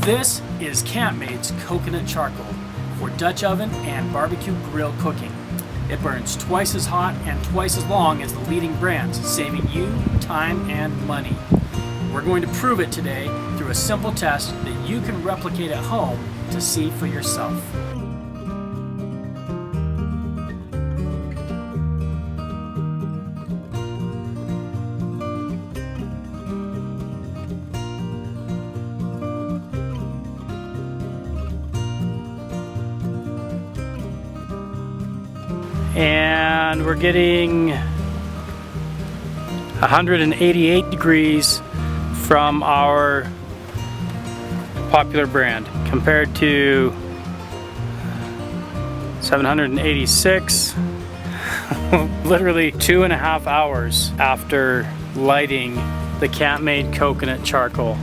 This is CampMaid's coconut charcoal for Dutch oven and barbecue grill cooking. It burns twice as hot and twice as long as the leading brands, saving you time and money. We're going to prove it today through a simple test that you can replicate at home to see for yourself. And we're getting 188 degrees from our popular brand compared to 786 literally 2.5 hours after lighting the CampMaid coconut charcoal.